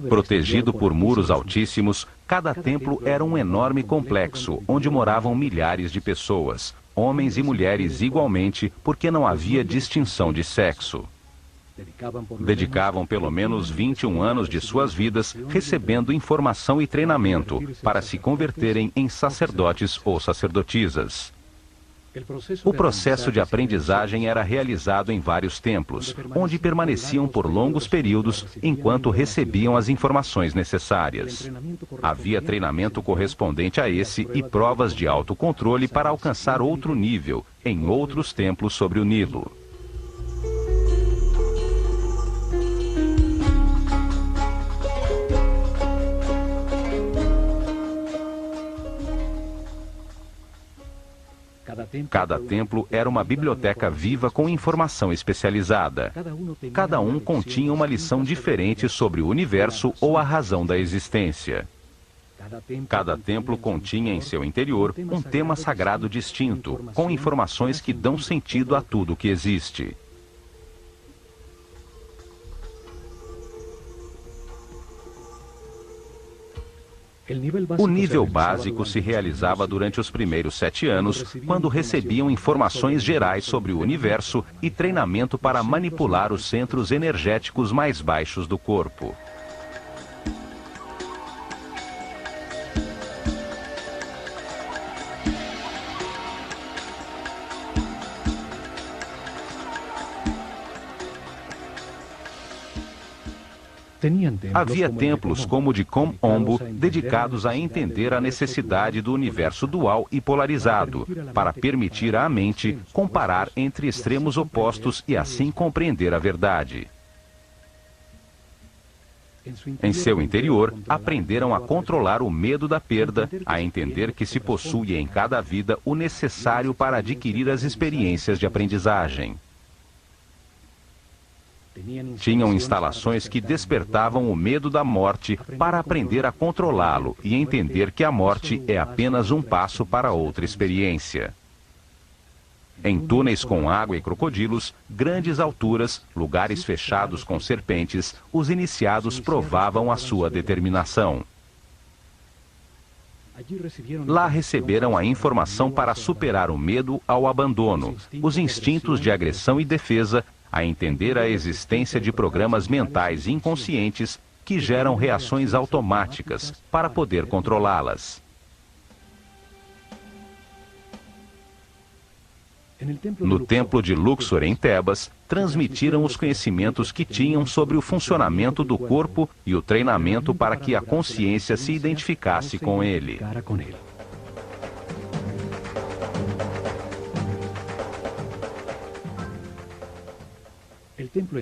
Protegido por muros altíssimos, cada templo era um enorme complexo, onde moravam milhares de pessoas, homens e mulheres igualmente, porque não havia distinção de sexo. Dedicavam pelo menos 21 anos de suas vidas recebendo informação e treinamento para se converterem em sacerdotes ou sacerdotisas. O processo de aprendizagem era realizado em vários templos, onde permaneciam por longos períodos enquanto recebiam as informações necessárias. Havia treinamento correspondente a esse e provas de autocontrole para alcançar outro nível em outros templos sobre o Nilo. Cada templo era uma biblioteca viva com informação especializada. Cada um continha uma lição diferente sobre o universo ou a razão da existência. Cada templo continha em seu interior um tema sagrado distinto, com informações que dão sentido a tudo que existe. O nível básico se realizava durante os primeiros 7 anos, quando recebiam informações gerais sobre o universo e treinamento para manipular os centros energéticos mais baixos do corpo. Havia templos como o de Kom Ombo, dedicados a entender a necessidade do universo dual e polarizado, para permitir à mente comparar entre extremos opostos e assim compreender a verdade. Em seu interior, aprenderam a controlar o medo da perda, a entender que se possui em cada vida o necessário para adquirir as experiências de aprendizagem. Tinham instalações que despertavam o medo da morte para aprender a controlá-lo e entender que a morte é apenas um passo para outra experiência. Em túneis com água e crocodilos, grandes alturas, lugares fechados com serpentes, os iniciados provavam a sua determinação. Lá receberam a informação para superar o medo ao abandono, os instintos de agressão e defesa, a entender a existência de programas mentais inconscientes que geram reações automáticas para poder controlá-las. No templo de Luxor, em Tebas, transmitiram os conhecimentos que tinham sobre o funcionamento do corpo e o treinamento para que a consciência se identificasse com ele.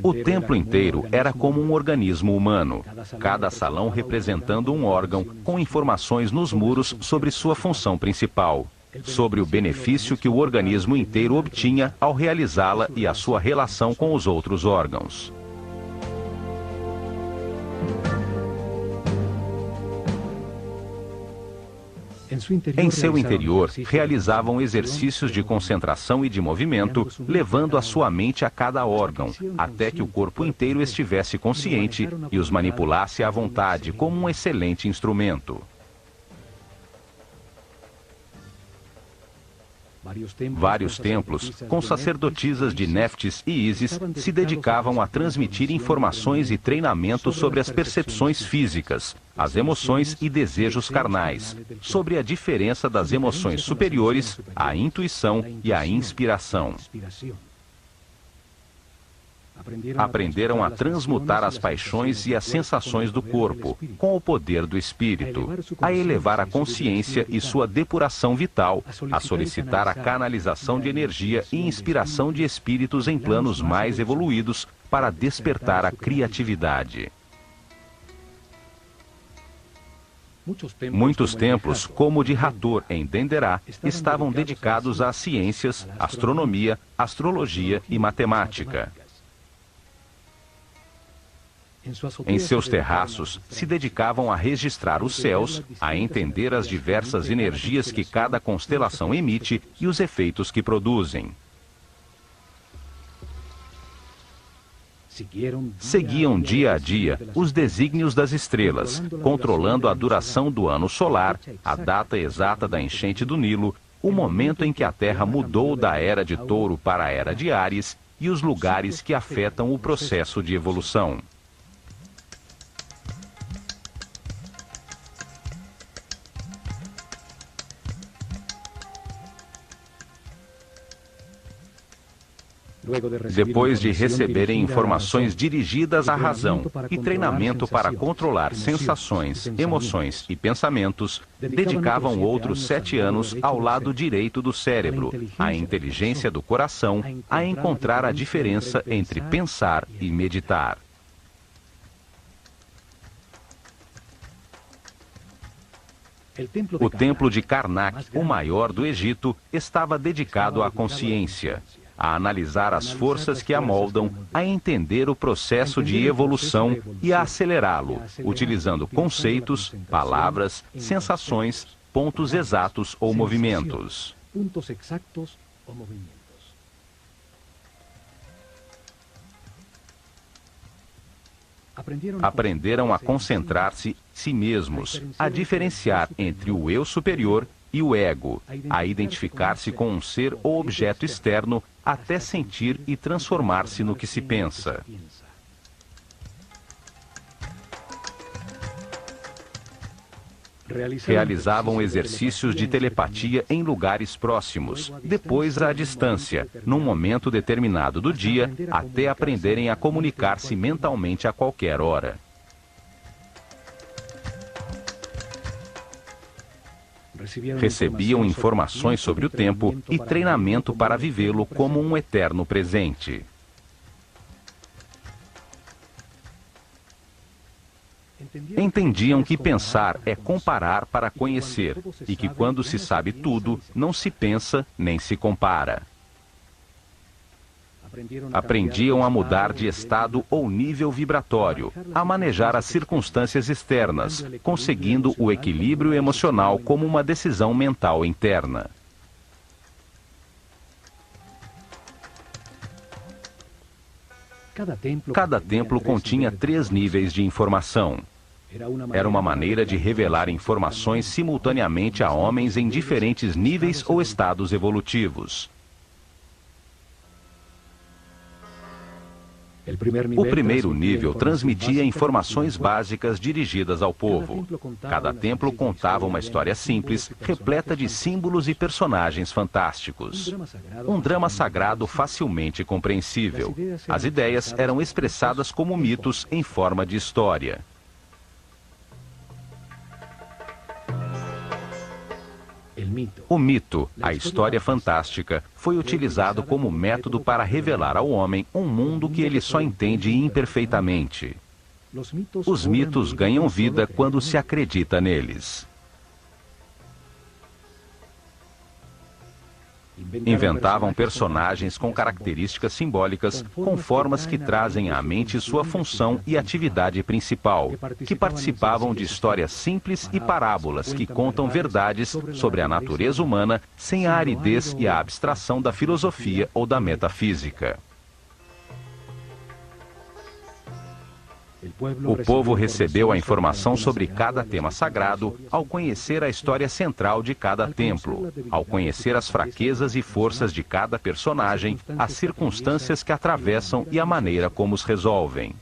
O templo inteiro era como um organismo humano, cada salão representando um órgão com informações nos muros sobre sua função principal, sobre o benefício que o organismo inteiro obtinha ao realizá-la e a sua relação com os outros órgãos. Em seu interior, realizavam exercícios de concentração e de movimento, levando a sua mente a cada órgão, até que o corpo inteiro estivesse consciente e os manipulasse à vontade como um excelente instrumento. Vários templos, com sacerdotisas de Néftis e Ísis, se dedicavam a transmitir informações e treinamento sobre as percepções físicas, as emoções e desejos carnais, sobre a diferença das emoções superiores, a intuição e a inspiração. Aprenderam a transmutar as paixões e as sensações do corpo, com o poder do espírito, a elevar a consciência e sua depuração vital, a solicitar a canalização de energia e inspiração de espíritos em planos mais evoluídos para despertar a criatividade. Muitos templos, como o de Hathor, em Denderá, estavam dedicados às ciências, astronomia, astrologia e matemática. Em seus terraços, se dedicavam a registrar os céus, a entender as diversas energias que cada constelação emite e os efeitos que produzem. Seguiam dia a dia os desígnios das estrelas, controlando a duração do ano solar, a data exata da enchente do Nilo, o momento em que a Terra mudou da Era de Touro para a Era de Áries e os lugares que afetam o processo de evolução. Depois de receberem informações dirigidas à razão e treinamento para controlar sensações, emoções e pensamentos, dedicavam outros 7 anos ao lado direito do cérebro, à inteligência do coração, a encontrar a diferença entre pensar e meditar. O templo de Karnak, o maior do Egito, estava dedicado à consciência, a analisar as forças que a moldam, a entender o processo de evolução e a acelerá-lo, utilizando conceitos, palavras, sensações, pontos exatos ou movimentos. Aprenderam a concentrar-se em si mesmos, a diferenciar entre o eu superior e o ego, a identificar-se com um ser ou objeto externo até sentir e transformar-se no que se pensa. Realizavam exercícios de telepatia em lugares próximos, depois à distância, num momento determinado do dia, até aprenderem a comunicar-se mentalmente a qualquer hora. Recebiam informações sobre o tempo e treinamento para vivê-lo como um eterno presente. Entendiam que pensar é comparar para conhecer e que quando se sabe tudo, não se pensa nem se compara. Aprendiam a mudar de estado ou nível vibratório, a manejar as circunstâncias externas, conseguindo o equilíbrio emocional como uma decisão mental interna. Cada templo continha 3 níveis de informação. Era uma maneira de revelar informações simultaneamente a homens em diferentes níveis ou estados evolutivos. O primeiro nível transmitia informações básicas dirigidas ao povo. Cada templo contava uma história simples, repleta de símbolos e personagens fantásticos. Um drama sagrado facilmente compreensível. As ideias eram expressadas como mitos em forma de história. O mito, a história fantástica, foi utilizado como método para revelar ao homem um mundo que ele só entende imperfeitamente. Os mitos ganham vida quando se acredita neles. Inventavam personagens com características simbólicas, com formas que trazem à mente sua função e atividade principal, que participavam de histórias simples e parábolas que contam verdades sobre a natureza humana sem a aridez e a abstração da filosofia ou da metafísica. O povo recebeu a informação sobre cada tema sagrado ao conhecer a história central de cada templo, ao conhecer as fraquezas e forças de cada personagem, as circunstâncias que atravessam e a maneira como os resolvem.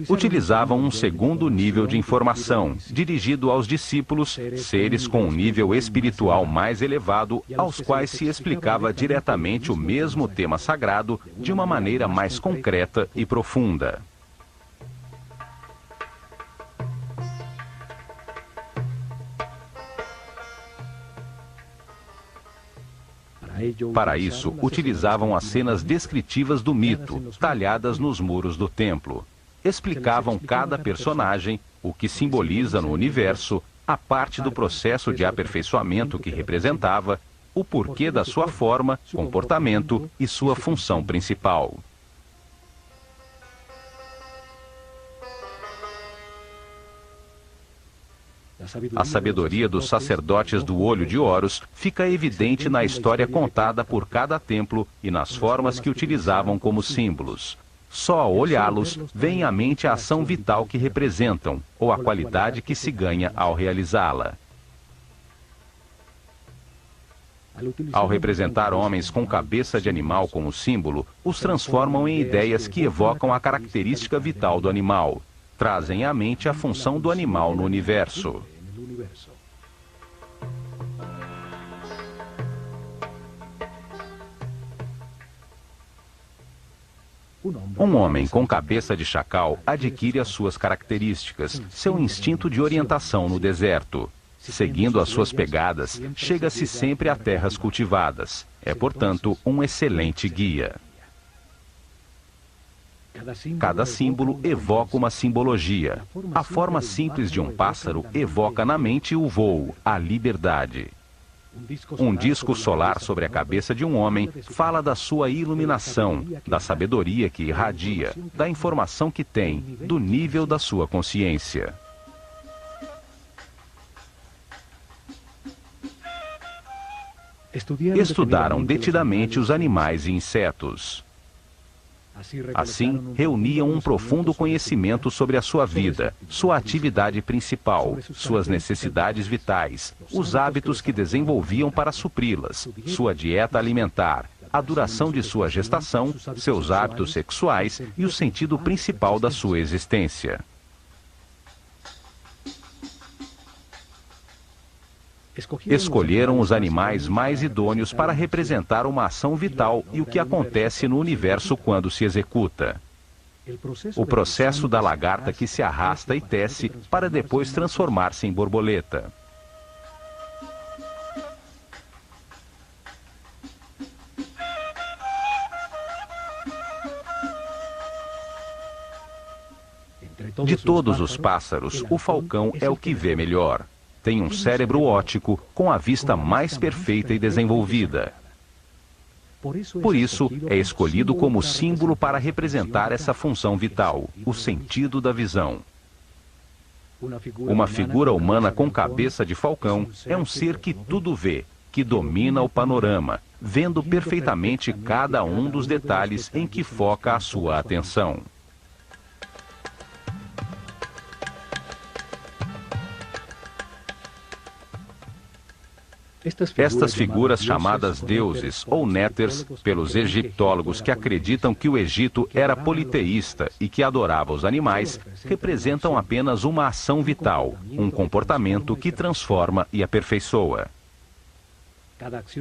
Utilizavam um segundo nível de informação, dirigido aos discípulos, seres com um nível espiritual mais elevado, aos quais se explicava diretamente o mesmo tema sagrado de uma maneira mais concreta e profunda. Para isso, utilizavam as cenas descritivas do mito, talhadas nos muros do templo. Explicavam cada personagem, o que simboliza no universo, a parte do processo de aperfeiçoamento que representava, o porquê da sua forma, comportamento e sua função principal. A sabedoria dos sacerdotes do Olho de Horus fica evidente na história contada por cada templo e nas formas que utilizavam como símbolos. Só ao olhá-los, vem à mente a ação vital que representam, ou a qualidade que se ganha ao realizá-la. Ao representar homens com cabeça de animal como símbolo, os transformam em ideias que evocam a característica vital do animal. Trazem à mente a função do animal no universo. Um homem com cabeça de chacal adquire as suas características, seu instinto de orientação no deserto. Seguindo as suas pegadas, chega-se sempre a terras cultivadas. É, portanto, um excelente guia. Cada símbolo evoca uma simbologia. A forma simples de um pássaro evoca na mente o voo, a liberdade. Um disco solar sobre a cabeça de um homem fala da sua iluminação, da sabedoria que irradia, da informação que tem, do nível da sua consciência. Estudaram detidamente os animais e insetos. Assim, reuniam um profundo conhecimento sobre a sua vida, sua atividade principal, suas necessidades vitais, os hábitos que desenvolviam para supri-las, sua dieta alimentar, a duração de sua gestação, seus hábitos sexuais e o sentido principal da sua existência. Escolheram os animais mais idôneos para representar uma ação vital e o que acontece no universo quando se executa. O processo da lagarta que se arrasta e tece para depois transformar-se em borboleta. De todos os pássaros, o falcão é o que vê melhor. Tem um cérebro óptico com a vista mais perfeita e desenvolvida. Por isso, é escolhido como símbolo para representar essa função vital, o sentido da visão. Uma figura humana com cabeça de falcão é um ser que tudo vê, que domina o panorama, vendo perfeitamente cada um dos detalhes em que foca a sua atenção. Estas figuras chamadas deuses ou néters, pelos egiptólogos que acreditam que o Egito era politeísta e que adorava os animais, representam apenas uma ação vital, um comportamento que transforma e aperfeiçoa.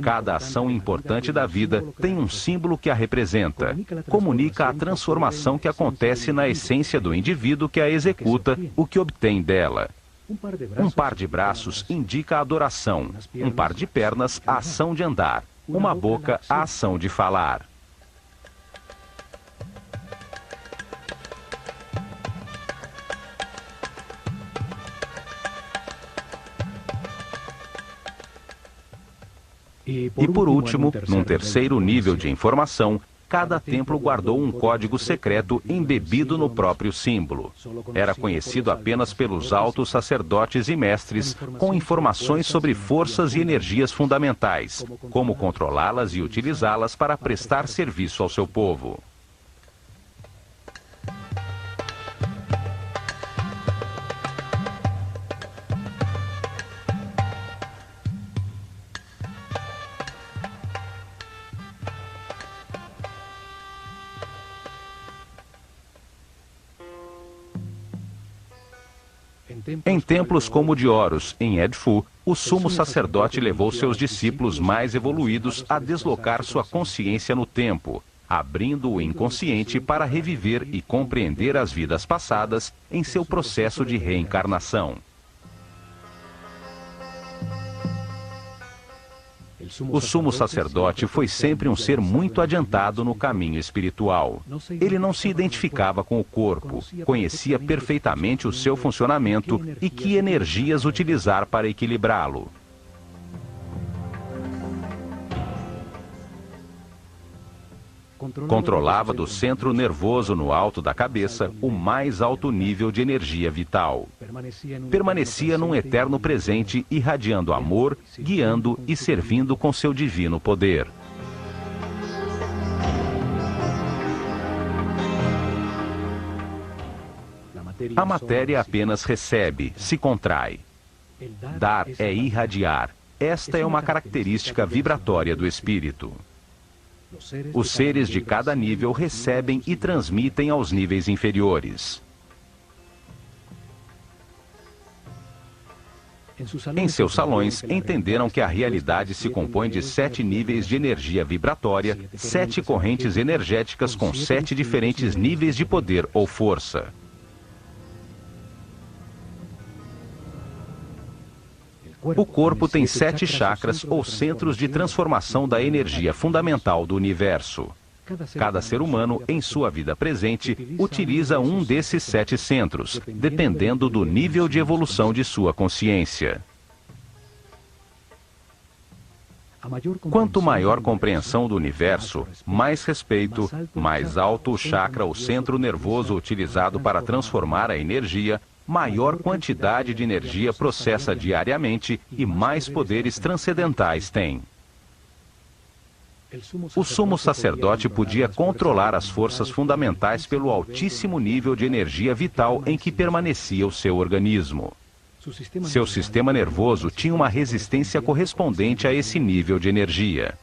Cada ação importante da vida tem um símbolo que a representa, comunica a transformação que acontece na essência do indivíduo que a executa, o que obtém dela. Um par de braços indica a adoração, um par de pernas a ação de andar, uma boca a ação de falar. E por último, num terceiro nível de informação, cada templo guardou um código secreto embebido no próprio símbolo. Era conhecido apenas pelos altos sacerdotes e mestres, com informações sobre forças e energias fundamentais, como controlá-las e utilizá-las para prestar serviço ao seu povo. Em templos como o de Horus, em Edfu, o sumo sacerdote levou seus discípulos mais evoluídos a deslocar sua consciência no tempo, abrindo o inconsciente para reviver e compreender as vidas passadas em seu processo de reencarnação. O sumo sacerdote foi sempre um ser muito adiantado no caminho espiritual. Ele não se identificava com o corpo, conhecia perfeitamente o seu funcionamento e que energias utilizar para equilibrá-lo. Controlava do centro nervoso no alto da cabeça o mais alto nível de energia vital. Permanecia num eterno presente, irradiando amor, guiando e servindo com seu divino poder. A matéria apenas recebe, se contrai. Dar é irradiar. Esta é uma característica vibratória do espírito. Os seres de cada nível recebem e transmitem aos níveis inferiores. Em seus salões, entenderam que a realidade se compõe de 7 níveis de energia vibratória, 7 correntes energéticas com 7 diferentes níveis de poder ou força. O corpo tem 7 chakras ou centros de transformação da energia fundamental do universo. Cada ser humano, em sua vida presente, utiliza um desses 7 centros, dependendo do nível de evolução de sua consciência. Quanto maior compreensão do universo, mais respeito, mais alto o chakra ou centro nervoso utilizado para transformar a energia, maior quantidade de energia processa diariamente e mais poderes transcendentais tem. O sumo sacerdote podia controlar as forças fundamentais pelo altíssimo nível de energia vital em que permanecia o seu organismo. Seu sistema nervoso tinha uma resistência correspondente a esse nível de energia.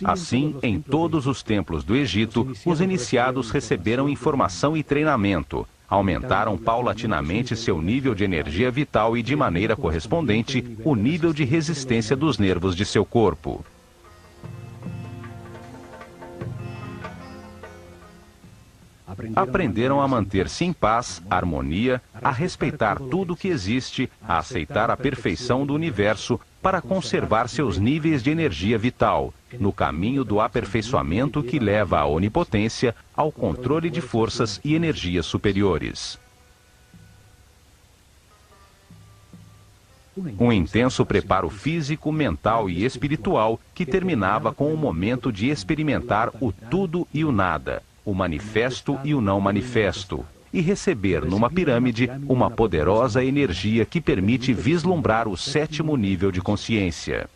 Assim, em todos os templos do Egito, os iniciados receberam informação e treinamento, aumentaram paulatinamente seu nível de energia vital e, de maneira correspondente, o nível de resistência dos nervos de seu corpo. Aprenderam a manter-se em paz, harmonia, a respeitar tudo o que existe, a aceitar a perfeição do universo, para conservar seus níveis de energia vital, no caminho do aperfeiçoamento que leva à onipotência, ao controle de forças e energias superiores. Um intenso preparo físico, mental e espiritual que terminava com o momento de experimentar o tudo e o nada, o manifesto e o não manifesto, e receber numa pirâmide uma poderosa energia que permite vislumbrar o 7º nível de consciência.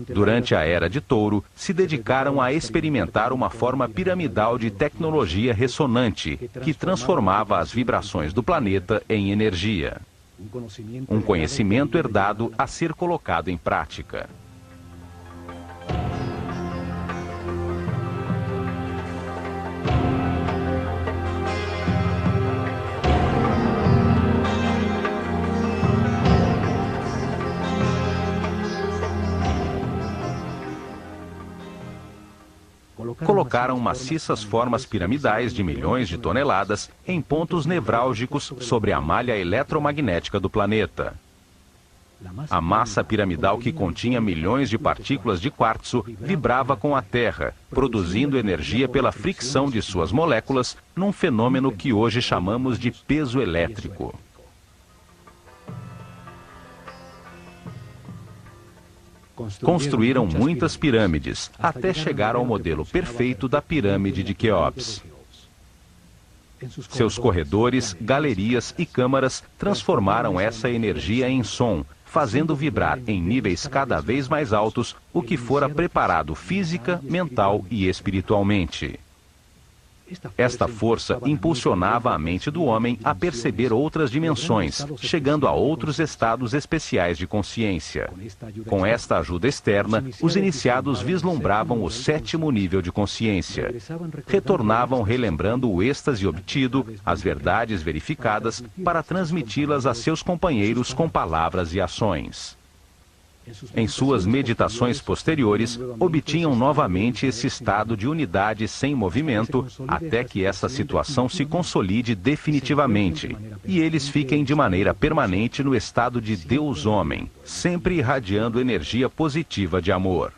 Durante a Era de Touro, se dedicaram a experimentar uma forma piramidal de tecnologia ressonante, que transformava as vibrações do planeta em energia. Um conhecimento herdado a ser colocado em prática. Colocaram maciças formas piramidais de milhões de toneladas em pontos nevrálgicos sobre a malha eletromagnética do planeta. A massa piramidal, que continha milhões de partículas de quartzo, vibrava com a Terra, produzindo energia pela fricção de suas moléculas, num fenômeno que hoje chamamos de peso elétrico. Construíram muitas pirâmides, até chegar ao modelo perfeito da pirâmide de Quéops. Seus corredores, galerias e câmaras transformaram essa energia em som, fazendo vibrar em níveis cada vez mais altos o que fora preparado física, mental e espiritualmente. Esta força impulsionava a mente do homem a perceber outras dimensões, chegando a outros estados especiais de consciência. Com esta ajuda externa, os iniciados vislumbravam o 7º nível de consciência. Retornavam relembrando o êxtase obtido, as verdades verificadas, para transmiti-las a seus companheiros com palavras e ações. Em suas meditações posteriores, obtinham novamente esse estado de unidade sem movimento, até que essa situação se consolide definitivamente, e eles fiquem de maneira permanente no estado de Deus-Homem, sempre irradiando energia positiva de amor.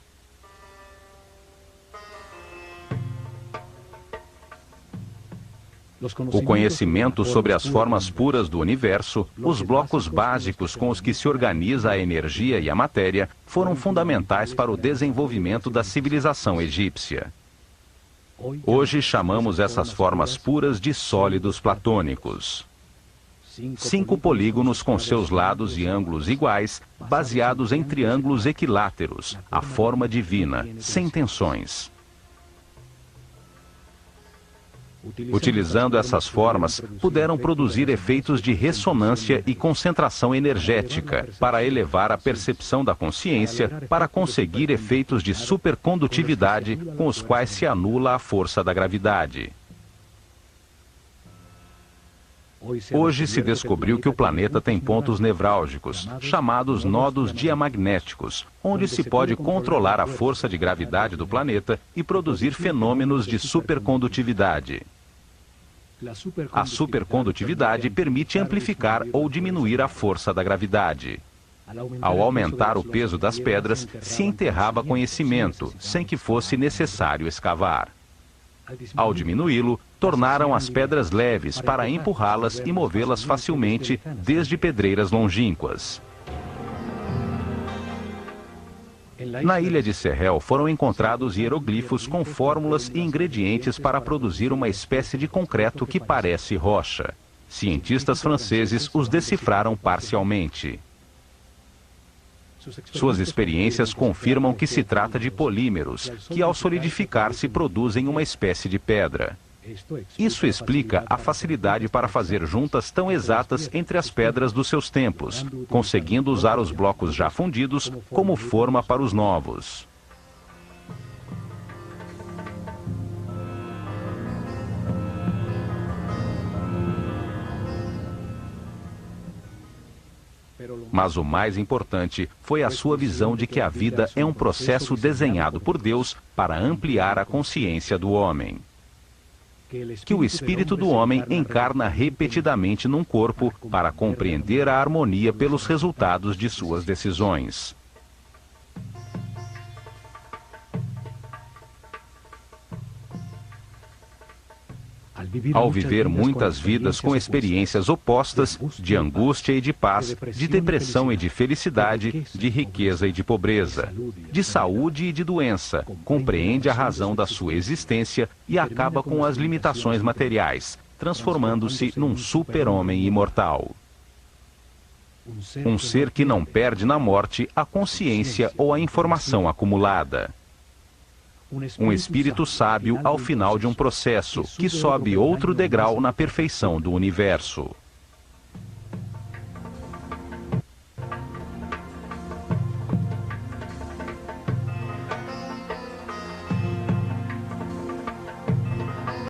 O conhecimento sobre as formas puras do universo, os blocos básicos com os que se organiza a energia e a matéria, foram fundamentais para o desenvolvimento da civilização egípcia. Hoje chamamos essas formas puras de sólidos platônicos. 5 polígonos com seus lados e ângulos iguais, baseados em triângulos equiláteros, a forma divina, sem tensões. Utilizando essas formas, puderam produzir efeitos de ressonância e concentração energética, para elevar a percepção da consciência, para conseguir efeitos de supercondutividade, com os quais se anula a força da gravidade. Hoje se descobriu que o planeta tem pontos nevrálgicos, chamados nodos diamagnéticos, onde se pode controlar a força de gravidade do planeta e produzir fenômenos de supercondutividade. A supercondutividade permite amplificar ou diminuir a força da gravidade. Ao aumentar o peso das pedras, se enterrava conhecimento, sem que fosse necessário escavar. Ao diminuí-lo, tornaram as pedras leves para empurrá-las e movê-las facilmente, desde pedreiras longínquas. Na ilha de Sehel foram encontrados hieroglifos com fórmulas e ingredientes para produzir uma espécie de concreto que parece rocha. Cientistas franceses os decifraram parcialmente. Suas experiências confirmam que se trata de polímeros, que ao solidificar-se produzem uma espécie de pedra. Isso explica a facilidade para fazer juntas tão exatas entre as pedras dos seus tempos, conseguindo usar os blocos já fundidos como forma para os novos. Mas o mais importante foi a sua visão de que a vida é um processo desenhado por Deus para ampliar a consciência do homem. Que o espírito do homem encarna repetidamente num corpo para compreender a harmonia pelos resultados de suas decisões. Ao viver muitas vidas com experiências opostas, de angústia e de paz, de depressão e de felicidade, de riqueza e de pobreza, de saúde e de doença, compreende a razão da sua existência e acaba com as limitações materiais, transformando-se num super-homem imortal. Um ser que não perde na morte a consciência ou a informação acumulada. Um espírito sábio ao final de um processo, que sobe outro degrau na perfeição do universo.